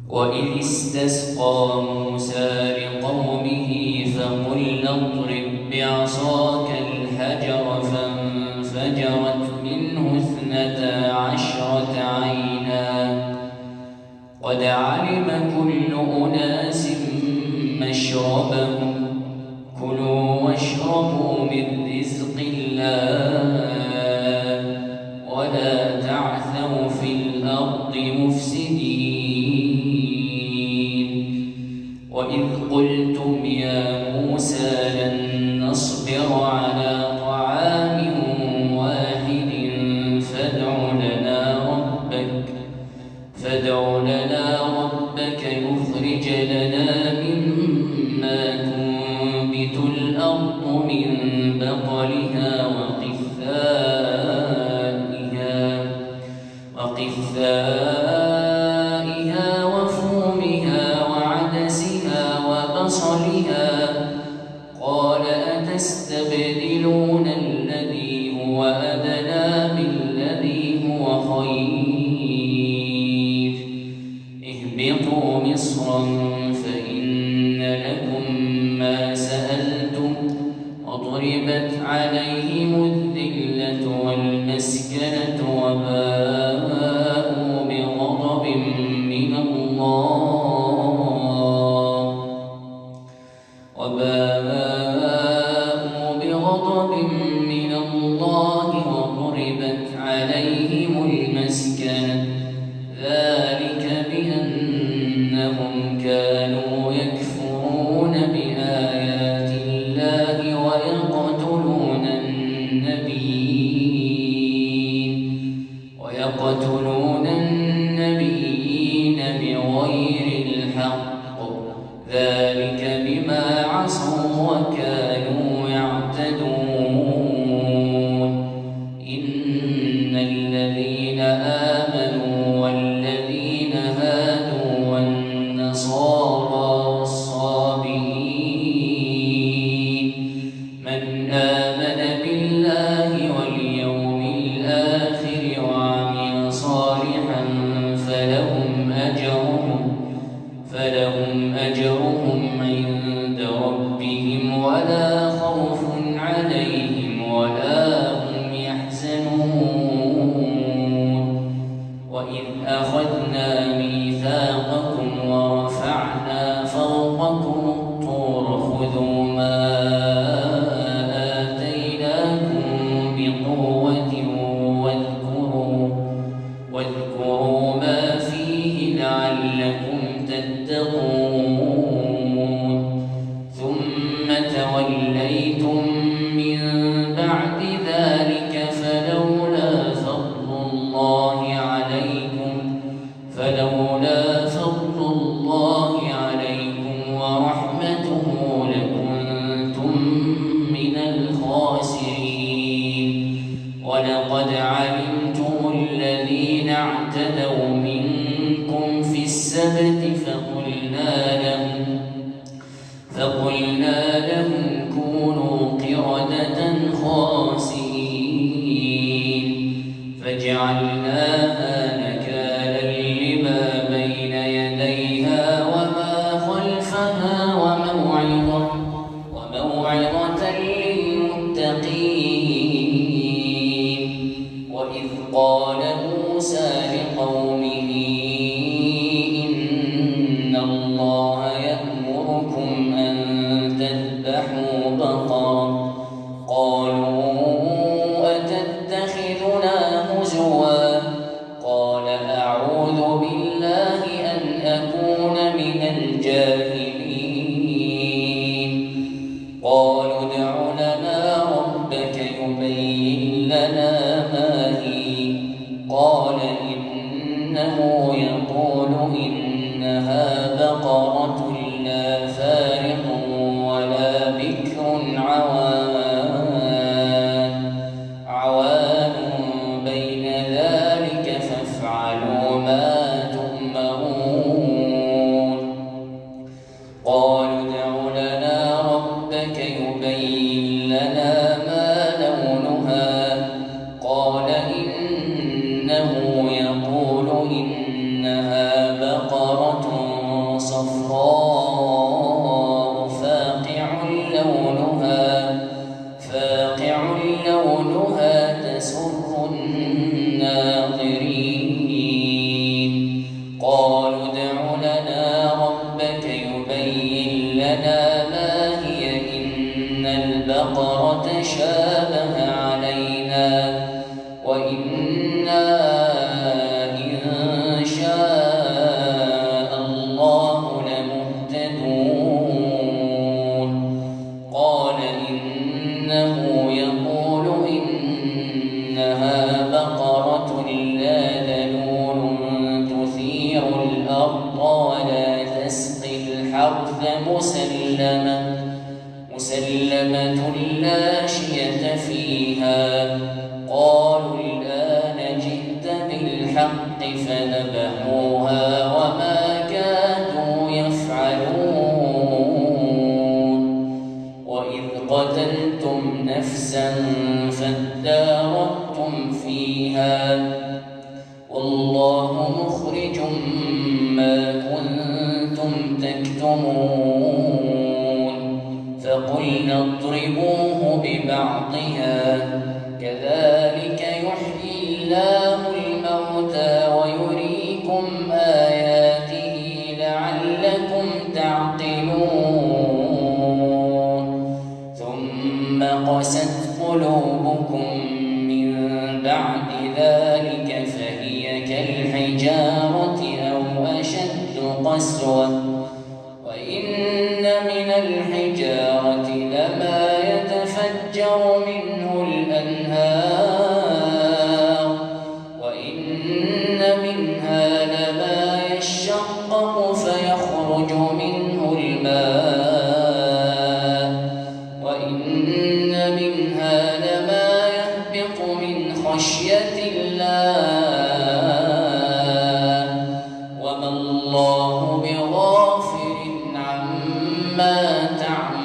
وإذ استسقى موسى لقومه فقلنا اضرب بعصاك الحجر فانفجرت منه 12 عينا قد علم كل أناس مشربهم كلوا واشربوا من رزق الله ولا تعثوا في الأرض مفسدين. وإذ قلتم يا موسى لن نصبر على طعام واحد فادع لنا ربك يخرج لنا مما تنبت الأرض من بقلها وقثائها وفومها وعدسها وبصلها قال أتستبدلون الذي هو أدنى بالذي هو خير اهبطوا مصرا فإن لكم ما سألتم وضربت عليهم الذلة والمسكنة وباءوا بغضب من الله وضربت عليهم المسكنة ذلك بأنهم كانوا يكفرون بآيات الله ويقتلون النبيين بغير الحق ذلك بما عصوا وكانوا يعتدون. إن الذين آمنوا والذين هادوا والنصارى والصابئين من آمن بالله واليوم الآخر وعمل صالحا فلهم أجرهم عند ربهم ولا خوف عليهم ولا هم يحزنون. وإذ أخذنا ميثاقكم ورفعنا فوقكم الطور خذوا ما آتيناكم بقوة واذكروا ما فيه لعلكم تتقون. ثم توليتم من بعد ذلك فلولا فضل الله عليكم ورحمته لكنتم من الخاسرين. ولقد علمتم الذين اعتدوا منكم في السبت فقلنا لهم كونوا قردة خاسئين فجعلناها نكالا لما بين يديها وما خلفها وموعظة للمتقين. وإذ قال موسى لقومه إن الله يأمركم أن تذبحوا بقرة قالوا أتتخذنا هزوا قال أعوذ بالله أن أكون من الجاهلين. قالوا ادع لنا ربك يبين لنا ما هي قال إنه يقول إنها بقرة لا فارض ولا بكر عوان بين ذلك فافعلوا ما تؤمرون. قالوا ادع لنا ربك يبين لنا ما لونها قال إنه يقول إنها بقرة قالوا ادع لنا ربك يبين لنا ما هي إن البقرة تشابه علينا وإنا إن شاء الله لمهتدون. قال إنه يقول إنها بقرة لا ذلول تثير الأرض ولا تسقي الحرث مسلمة لا شية فيها. قالوا الآن جئت بالحق فذبحوها وما كادوا يفعلون. وإذ قتلتم نفسا فادارأتم فيها والله مخرج ما كنتم تكتمون. فقلنا اضربوه ببعضها كذلك يحيي الله الموتى ويريكم آياته لعلكم تعقلون. ثم قست قلوبكم من بعد ذلك فهي كالحجارة أو أشد قسوة وإن من الحجارة لما يتفجر منه الأنهار وإن منها لما يشقق فيخرج منه الماء وإن منها لما يهبط من خشية الله وما الله بغافل عما تعملون.